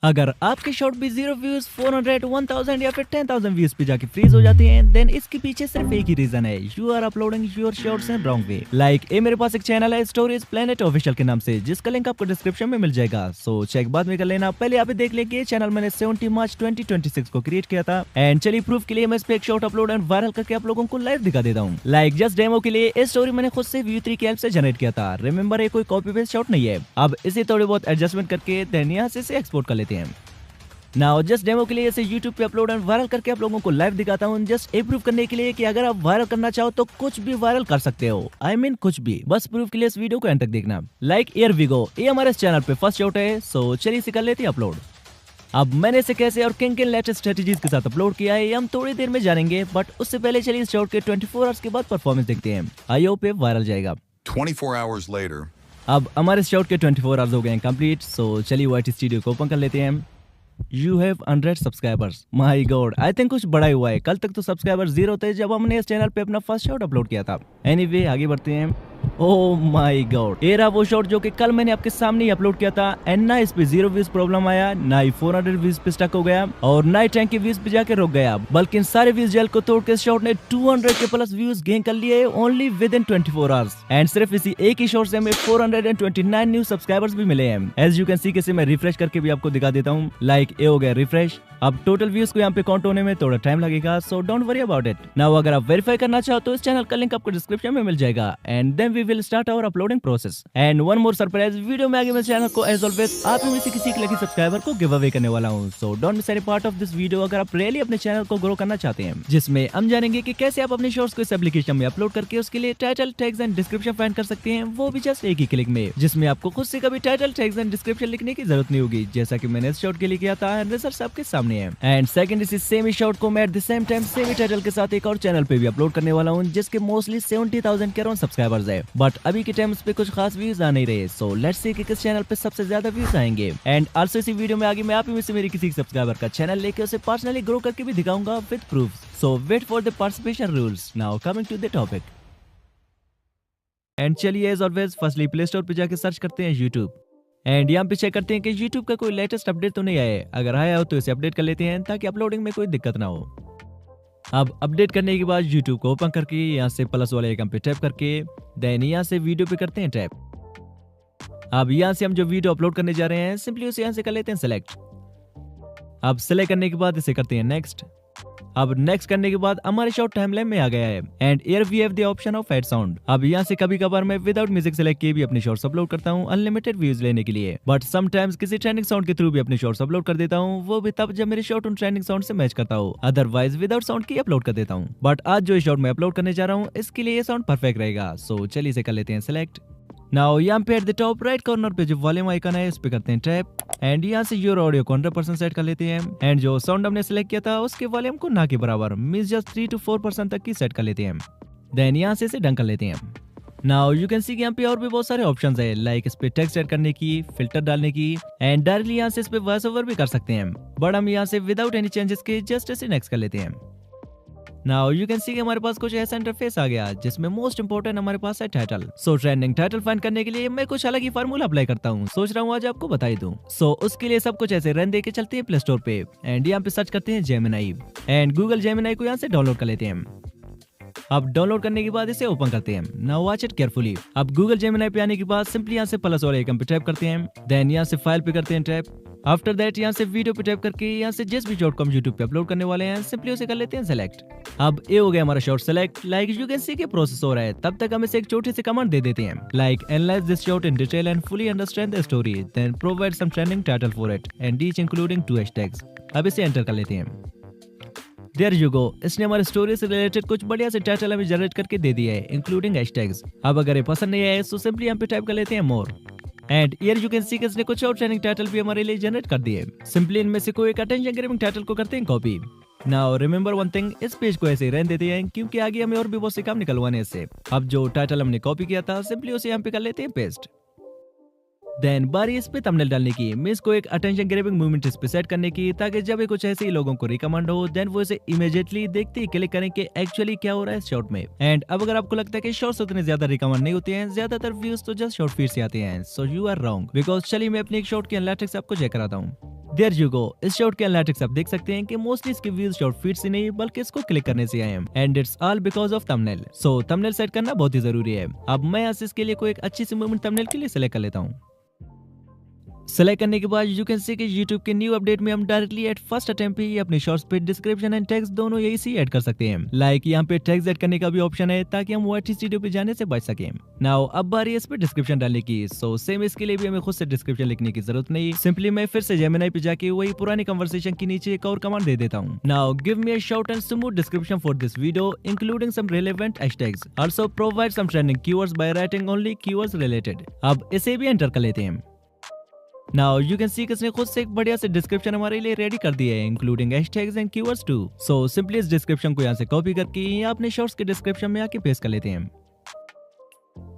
अगर आपके शॉर्ट भी 0 व्यूज 400 1000 या फिर 10,000 व्यूज पे जाके फ्रीज हो जाती हैं, देन इसके पीछे सिर्फ एक ही रीजन है, you are uploading your shorts in wrong way. Like ये मेरे पास एक चैनल है स्टोरीज प्लेनेट ऑफिशियल के नाम से, जिसका लिंक आपको डिस्क्रिप्शन में मिल जाएगा, सो चेक बाद में कर लेना। पहले आप देख लेंगे ये चैनल मैंने 17 मार्च 2026 को क्रिएट किया था। एंड चलिए प्रूफ के लिए मैं इस पे एक शॉर्ट अपलोड एंड वायरल करके आप लोगों को लाइव दिखा देता हूँ। लाइक जस्ट डेमो के लिए ये स्टोरी मैंने खुद से व्यू 3 की हेल्प से जनरेट किया था। रिमेंबर ये कोई कॉपी पेस्ट शॉट नहीं है। अब इसे थोड़े बहुत एडजस्टमेंट करके देन यहाँ से एक्सपोर्ट कर लेते हैं। नाउ जस्ट डेमो के लिए इसे YouTube पे अपलोड एंड वायरल करके आप लोगों को लाइव दिखाता हूँ, जस्ट ये प्रूफ करने के लिए कि अगर आप वायरल करना चाहो तो कुछ भी वायरल कर सकते हो। I mean कुछ भी, बस प्रूफ के लिए इस वीडियो को एंड तक देखना। लाइक हियर वी गो, ये हमारे चैनल पे फर्स्ट शॉट है, सो चलिए इसे कर लेते हैं अपलोड। अब मैंने इसे कैसे और किन किन लेटेस्ट स्ट्रेटेजीज के साथ अपलोड किया है ये हम थोड़ी देर में जानेंगे, बट उससे पहले चलिए इस शॉट के 24 आवर्स के बाद परफॉर्मेंस देखते हैं। आई होप ये वायरल जाएगा। 24 hours later. अब हमारे शॉट के 24 आवर्स हो गए हैं कंप्लीट, सो चलिए YT स्टूडियो को ओपन कर लेते हैं। You have 100 subscribers, my God, I think कुछ बड़ा ही हुआ है। कल तक तो सब्सक्राइबर 0 थे जब हमने इस चैनल पे अपना फर्स्ट शॉट अपलोड किया था। एनीवे आगे बढ़ते हैं। ओह माय गॉड, ये रहा वो शॉट जो कि कल मैंने आपके सामने ही अपलोड किया था। एंड ना इस पे 0 व्यूज प्रॉब्लम आया, ना ही 400 व्यूज पे स्टक हो गया और ना ही 10 के व्यूज पे जाके रुक गया, बल्कि इन सारे व्यूज जेल को तोड़ के इस शॉट ने 200 के प्लस व्यूज गेन कर लिए only within 24 hours. And सिर्फ इसी एक ही शॉट से हमें 429 न्यू सब्सक्राइबर्स भी मिले हैं। एज यू कैन सी कैसे मैं रिफ्रेश करके भी आपको दिखा देता हूँ। लाइक ये हो गया रिफ्रेश। अब टोटल व्यूज को यहाँ पे काउंट होने में थोड़ा टाइम लगेगा, so don't worry about it. Now अगर आप वेरीफाई करना चाहो तो इस चैनल का लिंक आपको डिस्क्रिप्शन में मिल जाएगा। And then we will start our uploading process. And one more surprise, video में आगे मैं चैनल को एज ऑलवेज आप में से किसी लकी सब्सक्राइबर को गिव अवे करने वाला हूँ, so don't miss any part of this video अगर आप रियली अपने चैनल को ग्रो करना चाहते हैं, जिसमें हम जानेंगे कि कैसे आप अपने शॉर्ट्स को इस एप्लीकेशन में अपलोड करके उसके लिए title tags and description find कर सकते हैं, वो भी जस्ट एक ही क्लिक में, जिसमें आपको खुद से कभी टाइटल टैग्स एंड डिस्क्रिप्शन लिखने की जरूरत नहीं होगी, जैसा कि मैंने इस शॉर्ट के लिए किया था। रिजल्ट आपके सामने है। एंड सेकंड, इसी सेम ही शॉर्ट को मैं at the same time same he title के साथ एक और चैनल पे भी अपलोड करने वाला हूँ, जिसके मोस्टली 70,000 के अराउंड सब्सक्राइबर्स है, बट अभी के टाइम पे कुछ खास व्यूज आ नहीं रहे, सो लेट्स सी कि किस चैनल पे सबसे ज्यादा व्यूज आएंगे। एंड आल्सो इसी वीडियो में आगे मैं आप में से मेरी किसी सब्सक्राइबर का चैनल लेके उसे पर्सनली ग्रो करके भी दिखाऊंगा with proofs, so wait for the participation rules. Now coming to the topic. And चलिए as always firstly play store पे जाके सर्च करते हैं यूट्यूब। एंड यहाँ पे चेक करते हैं कि YouTube का कोई लेटेस्ट अपडेट तो नहीं आया है। अगर आया हो तो इसे अपडेट कर लेते हैं ताकि अपलोडिंग में कोई दिक्कत ना हो। अब अपडेट करने के बाद YouTube को ओपन करके यहाँ से प्लस वाले आइकन पे टैप करके देन यहाँ से वीडियो पे करते हैं टैप। अब यहाँ से हम जो वीडियो अपलोड करने जा रहे हैं सिंपली उसे यहाँ से कर लेते हैं सिलेक्ट। अब सिलेक्ट करने के बाद इसे करते हैं नेक्स्ट। अब नेक्स्ट करने के बाद हमारे शॉर्ट टाइमलाइन में आ गया है। And here we have the option of add sound. अब यहाँ से कभी कभार मैं विदाउट म्यूजिक सेलेक्ट किए भी अपने शॉर्ट्स अपलोड करता हूँ अनलिमिटेड व्यूज लेने के लिए, बट समटाइम्स किसी ट्रेंडिंग साउंड के थ्रू भी अपने शॉर्ट्स अपलोड कर देता हूँ, वो भी तब जब मेरे शॉर्ट उन ट्रेंडिंग साउंड से मैच करता हूँ, अदरवाइज विदाउट साउंड की अपलोड कर देता हूँ। बट आज जो शॉर्ट मैं अपलोड करने जा रहा हूँ इसके लिए ये साउंड परफेक्ट रहेगा, सो चलिए इसे कर लेते हैं सिलेक्ट। नाउ यहाँ पे at the top right corner पे जो वॉल्यूम आइकन है इस पे करते हैं टैप। एंड यहाँ से योर ऑडियो को 100% सेट कर लेते हैं। एंड जो साउंड हमने सेलेक्ट किया था उसके वॉल्यूम को ना के बराबर मींस जस्ट 3 to 4% तक की सेट कर लेते हैं। देन यहाँ से इसे डन कर लेते हैं। नाउ यू कैन सी यहाँ पे और भी बहुत सारे ऑप्शंस है, लाइक इस पे टेक्स्ट ऐड करने की, फिल्टर डालने की, एंड डायरेक्टली यहाँ से इस पे वॉइस ओवर भी कर सकते हैं, बट हम यहाँ से विदाउट एनी चेंजेस के जस्ट इसे नेक्स्ट कर लेते हैं। नाउ यू कैन सी हमारे पास कुछ ऐसा इंटरफेस आ गया जिसमें मोस्ट इंपोर्टेंट हमारे पास है टाइटल। सो ट्रेंडिंग टाइटल फाइंड करने के लिए मैं कुछ अलग ही फार्मूला अप्लाई करता हूँ, सोच रहा हूँ आज आपको बता ही दूं। सो उसके लिए सब कुछ ऐसे रन दे के चलते हैं प्ले स्टोर पे। एंड यहाँ पे सर्च करते हैं जेमिनाई एंड गूगल जेमिनाई को यहाँ से डाउनलोड कर लेते हैं। अब डाउनलोड करने के बाद इसे ओपन करते हैं। Now watch it carefully. अब गूगल जेमिनाई पे आने के बाद सिंपली यहाँ से प्लस वाले आइकन पे टैप करते हैं। देन यहाँ से फाइल पे करते हैं टैप। आफ्टर दैट यहाँ से वीडियो पे टैप करके यहाँ से जिस भी शॉर्ट को हम यूट्यूब पे अपलोड करने वाले हैं सिंपली उसे कर लेते हैं सेलेक्ट। अब ये हो गया हमारा short select. Like you can सी के प्रोसेस हो रहा है, तब तक हम इसे एक छोटी सी कमांड दे देते हैं, like analyse this short in detail and fully understand the story, then provide some trending title for it and each including 2 hashtags. अब इसे एंटर कर लेते हैं। देयर यू गो, इसने हमारे स्टोरी से रिलेटेड कुछ बढ़िया से टाइटल हमें जनरेट करके दे दिया है इंक्लूडिंग हैशटैग्स। अब अगर ये पसंद नहीं आए तो सिंपली यहाँ पे टाइप कर लेते हैं more. And here you can see कि इसने कुछ और ट्रेंडिंग टाइटल भी हमारे लिए जनरेट कर दिए। सिंपली इनमें से कोई एक अटेंशन ग्रैबिंग टाइटल को करते हैं copy. Now remember one thing, इस पेज को ऐसे ही रहने देते हैं क्योंकि आगे हमें और भी बहुत से काम निकलवाने इससे। अब जो टाइटल हमने कॉपी किया था सिंपली उसे यहाँ पे कर लेते हैं पेस्ट। देन बारी इस पे थंबनेल डालने की, मैं इसको एक अटेंशन ग्रैबिंग मूवमेंट इस पे सेट करने की, ताकि जब ये कुछ ऐसे ही लोगों को रिकमेंड हो देन वो इसे इमीडिएटली देखते ही क्लिक करें कि एक्चुअली क्या हो रहा है इस शॉर्ट में। एंड अब अगर आपको लगता है कि शॉर्ट्स उतने ज्यादा रिकमेंड नहीं होते हैं, ज्यादातर व्यूज तो जस्ट शॉर्ट फीड से आते हैं, so you are wrong, because चलिए मैं अपनी एक शॉर्ट की एनालिटिक्स आपको चेक कराता हूँ। There you go. इस शॉर्ट के एनालिटिक्स आप देख सकते हैं कि मोस्टली इसके व्यूज शॉर्ट फीड से नहीं बल्कि इसको क्लिक करने से आए हैं, and it's all because of thumbnail. So thumbnail set करना बहुत ही जरूरी है। अब मैं यहाँ से इसके लिए कोई एक अच्छी सी मूवमेंट थंबनेल के लिए सेलेक्ट कर लेता हूँ। सेलेक्ट करने के बाद यू कैन सी कि YouTube के न्यू अपडेट में हम डायरेक्टली एट फर्स्ट अटेम्प्ट पे ही अपने शॉर्ट्स पे डिस्क्रिप्शन एंड टेक्स्ट दोनों यही सी ऐड कर सकते हैं। लाइक यहाँ पे टेक्स्ट ऐड करने का भी ऑप्शन है ताकि हम YT स्टूडियो पे जाने से बच सकें। नाउ अब बारी है इस पे डिस्क्रिप्शन डालने की। सो सेम इसके लिए भी हमें खुद से डिस्क्रिप्शन लिखने की जरूरत नहीं, सिंपली मैं फिर से जेमिनी पे जाके वही पुरानी कन्वर्सेशन के नीचे एक और कमांड दे देता हूँ। Now give me a short and smooth description for this video including some relevant hashtags, also provide some trending keywords by writing only keywords related. अब इसे भी एंटर कर लेते हैं। नाउ यू कैन सी किसने खुद से एक बढ़िया से डिस्क्रिप्शन हमारे लिए रेडी कर दिया है including hashtags and keywords too. So simply इस डिस्क्रिप्शन को यहाँ से कॉपी करके यहाँ अपने शॉर्ट्स के डिस्क्रिप्शन में आके पेस्ट कर लेते हैं।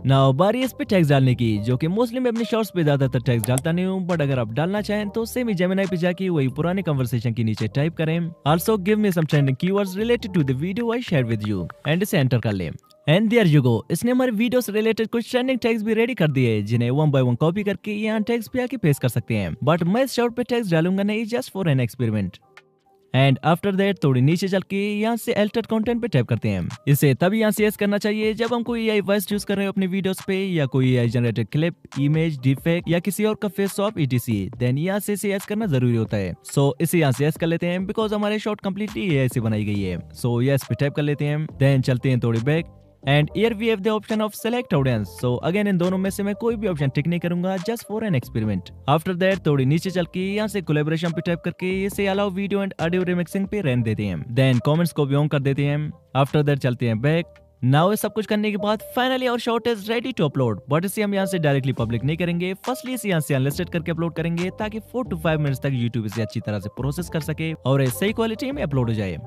नाउ बारी है इस पे टेक्स्ट डालने की, जो कि मोस्टली मैं अपने शॉर्ट्स पे ज्यादातर टेक्स्ट डालता नहीं हूँ, बट अगर आप डालना चाहें तो सेम ही जेमिनी पे जाके वही पुराने कन्वर्सेशन के नीचे टाइप करें, also give me some trending keywords related to the video I share with you, and इसे एंटर कर लें। And there you go. इसने हमारे वीडियो से रिलेटेड कुछ ट्रेंडिंग टैग्स भी रेडी कर दिए जिन्हें वन बाय वन कॉपी करके यहाँ टैग्स पे आके पेस्ट कर सकते हैं, बट मैं इस शॉर्ट पे टैग्स डालूंगा नहीं, just for an experiment. And after that थोड़ी नीचे चल के यहाँ से अल्टर कंटेंट पे टैप करते हैं। इसे तभी यहाँ से यस करना चाहिए जब हम कोई AI वॉइस यूज कर रहे हो अपने वीडियोस पे, या कोई AI generated clip, image, defect या किसी और का फेस स्वैप ETC, देन यहाँ से इसे यस करना जरूरी होता है। सो इसे यहाँ से यस कर लेते हैं बिकॉज हमारे शॉर्ट कम्प्लीटली AI से बनाई गई है। सो यस पे टैप कर लेते हैं, देन चलते हैं थोड़ी back and here we have the option of select audience। so again इन दोनों में से मैं कोई भी ऑप्शन टिक नहीं करूंगा, just for an experiment। After that थोड़ी नीचे चल के यहाँ से कोलैबोरेशन पे टाइप करके इसे allow video and audio remixing पे रहने देते हैं, देन कमेंट्स को भी ऑन कर देते हैं। आफ्टर दैट चलते हैं बैक। नाउ ये सब कुछ करने के बाद फाइनली और short is ready to upload, but इसे हम यहाँ से डायरेक्टली पब्लिक नहीं करेंगे। फर्स्टली इसे यहाँ से अनलिस्टेड करके अपलोड करेंगे ताकि 4 to 5 मिनट्स तक यूट्यूब इसे अच्छी तरह से प्रोसेस कर सके और सही क्वालिटी में अपलोड हो जाए।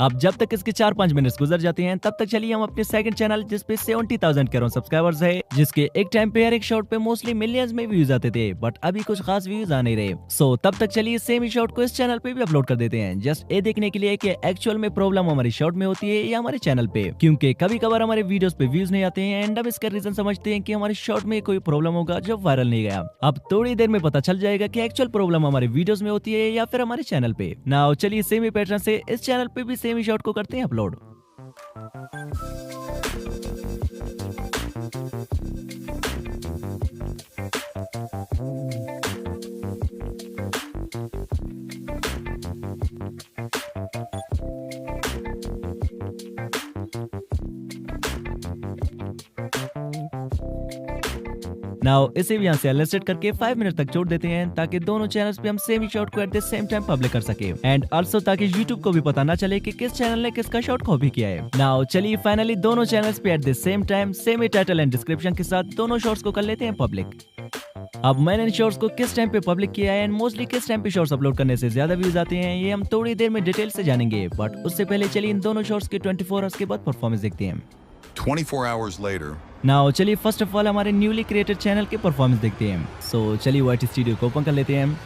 अब जब तक इसके 4-5 मिनट्स गुजर जाते हैं तब तक चलिए हम अपने सेकंड चैनल जिसपे 70,000 करोड़ सब्सक्राइबर्स है, जिसके एक टाइम पे हर एक शॉर्ट पे मोस्टली मिलियंस में व्यूज आते थे, बट अभी कुछ खास व्यूज आ नहीं रहे। सो तब तक चलिए सेम ही शॉर्ट को इस चैनल पे भी अपलोड कर देते हैं, जस्ट ये देखने के लिए कि एक्चुअल में प्रॉब्लम हमारी शॉर्ट में होती है या हमारे चैनल पे, क्योंकि कभी कभार हमारे वीडियोस पे व्यूज नहीं आते हैं एंड हम इसका रीजन समझते हैं कि हमारी शॉर्ट में कोई प्रॉब्लम होगा जो वायरल नहीं गया। अब थोड़ी देर में पता चल जाएगा कि एक्चुअल प्रॉब्लम हमारे वीडियोस में होती है या फिर हमारे चैनल पे। नाउ चलिए सेम ही पैटर्न से इस चैनल पे भी सेम ही शॉर्ट को करते हैं अपलोड। नाउ इसे भी यहाँ से अनलिस्टेड करके 5 मिनट तक छोड़ देते हैं ताकि दोनों चैनल्स पे हम सेम ही शॉर्ट को at the same time public कर सके, एंड आल्सो ताकि YouTube को भी पता ना चले कि किस चैनल ने किसका शॉर्ट कॉपी किया है। नाउ चलिए फाइनली दोनों चैनल्स पे at the same time same he title and description के साथ दोनों शॉर्ट्स को कर लेते हैं पब्लिक। अब मैंने इन शॉर्ट्स को किस टाइम पे पब्लिक किया है एंड मोस्टली किस टाइम पे शॉर्ट्स अपलोड करने से ज्यादा व्यूज आते हैं ये हम थोड़ी देर में डिटेल से जानेंगे, बट उससे पहले चलिए इन दोनों शॉर्ट्स के 24 आवर्स के बाद परफॉर्मेंस देखते हैं। 24 hours later. नाउ चलिए फर्स्ट ऑफ ऑल हमारे न्यूली क्रिएटेड चैनल के परफॉर्मेंस देखते हैं। सो चलिए YT स्टूडियो को ओपन कर लेते हैं।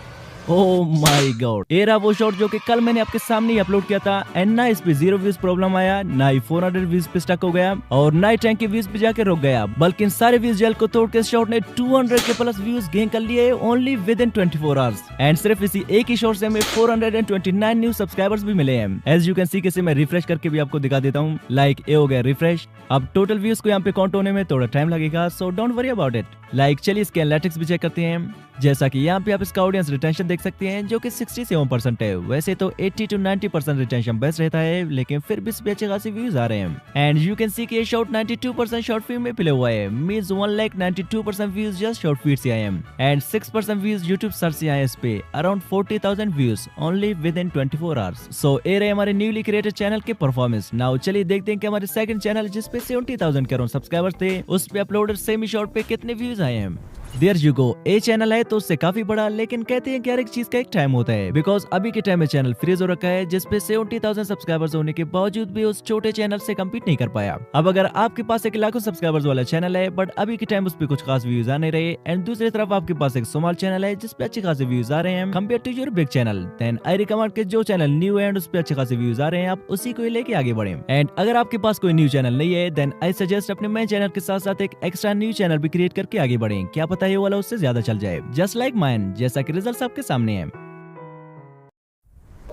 ओह माय गॉड, ये रहा वो शॉट जो कि कल मैंने आपके सामने ही अपलोड किया था, एंड ना इस पे 0 व्यूज प्रॉब्लम आया, ना ही 400 व्यूज पे स्टक हो गया और ना ही 10 के व्यूज पे जाके रुक गया, बल्कि इन सारे व्यूज जेल को तोड़ के इस शॉट ने 200 के प्लस व्यूज गेन कर लिए only within 24 hours. And सिर्फ इसी एक ही शॉट से हमें 429 न्यू सब्सक्राइबर्स भी मिले हैं। एज यू कैन सी कि मैं रिफ्रेश करके भी आपको दिखा देता हूँ, लाइक ये हो गया रिफ्रेश। अब टोटल व्यूज को यहाँ पे काउंट होने में थोड़ा टाइम लगेगा, so don't worry about it. Like चलिए इसके एनालिटिक्स भी चेक करते हैं। जैसा कि यहाँ पे आप इसका ऑडियंस रिटेंशन देख सकते हैं जो कि 67% है। वैसे तो 80 to 90% रिटेंशन बेस्ट रहता है, लेकिन फिर भी इस पे अच्छे खासी व्यूज आ रहे हैं। एंड यू कैन सी कि ये शॉर्ट 92% शॉर्ट फीड में प्ले हुआ है, means 192% views just short feed से आए हैं एंड 6% व्यूज यूट्यूब सर्च से आए इस पे, around 40,000 views only within 24 hours. So ये रहे हमारे न्यूली क्रिएटेड चैनल के परफॉर्मेंस। नाउ चलिए देखते हैं कि हमारे सेकंड चैनल जिसपे 70,000 करोड़ सब्सक्राइबर्स थे उस पे अपलोडेड सेमी शॉर्ट पे कितने व्यूज आए हैं। There you go, a channel है तो उससे काफी बड़ा, लेकिन कहते हैं कि हर एक चीज का एक टाइम होता है, बिकॉज अभी के टाइम में चैनल फ्रीज हो रखा है जिसपे 70,000 सब्सक्राइबर्स होने के बावजूद भी उस छोटे चैनल से कम्पीट नहीं कर पाया। अब अगर आपके पास एक लाखों सब्सक्राइबर्स वाला चैनल है बट अभी के टाइम उस पर कुछ खास व्यूज आ नहीं रहे, एंड दूसरी तरफ आपके पास एक स्मॉल चैनल है जिसपे अच्छे खासे व्यूज आ रहे हैं compare to your big channel, then I recommend कि जो चैनल न्यू है एंड उस पे अच्छे खासे व्यूज आ रहे हैं आप उसी को लेके आगे बढ़े। एंड अगर आपके पास कोई न्यू चैनल नहीं है देन आई सजेस्ट अपने मेन चैनल के साथ साथ एक एक्स्ट्रा न्यू चैनल भी क्रिएट करके आगे बढ़े, क्या पता ये वाला उससे ज्यादा चल जाए, जस्ट लाइक माइन, जैसा कि रिजल्ट्स आपके सामने हैं।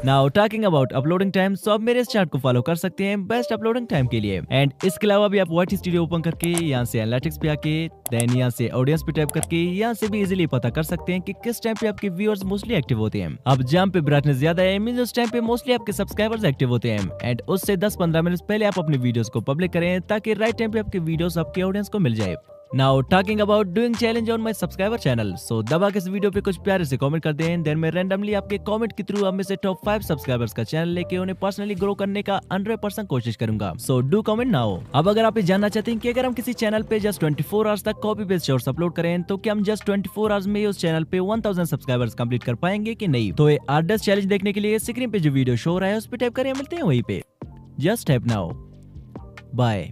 Now talking about uploading time, so आप मेरे इस चार्ट को फॉलो कर सकते हैं बेस्ट अपलोडिंग टाइम के लिए। एंड इसके अलावा भी आप YT स्टूडियो ओपन करके यहाँ से एनालिटिक्स पे आके देन यहाँ से ऑडियंस पे टैप करके यहाँ से भी इजीली पता कर सकते हैं कि किस टाइम पे आपके व्यूअर्स मोस्टली एक्टिव होते हैं। अब जहाँ पे ब्राइटनेस ज्यादा है मींस उस टाइम पे मोस्टली आपके सब्सक्राइबर्स एक्टिव होते हैं। एंड उससे 10-15 मिनट पहले आप अपने वीडियोस को पब्लिक करें ताकि राइट टाइम पे आपके वीडियोस आपके ऑडियंस को मिल जाए। Now talking about doing challenge on my subscriber channel, so दबा के इस वीडियो पे कुछ प्यारे से कमेंट कर दें, देन मैं रैंडमली आपके कमेंट के थ्रू आप में से टॉप 5 सब्सक्राइबर्स का चैनल लेके उन्हें पर्सनली ग्रो करने का 100% कोशिश करूंगा। So do comment now. अब अगर आप ये जानना चाहते हैं कि अगर हम किसी चैनल पे जस्ट 24 आवर्स तक कॉपी पेस्ट शॉर्ट्स अपलोड करें तो क्या हम जस्ट 24 आवर्स में उस चैनल पे 1000 सब्सक्राइबर्स कंप्लीट कर पाएंगे कि नहीं, तो ये आर्डस चैलेंज देखने के लिए स्क्रीन पे जो वीडियो शो हो रहा है उस पर टैप करें, मिलते हैं वहीं पे। Just tap now, bye.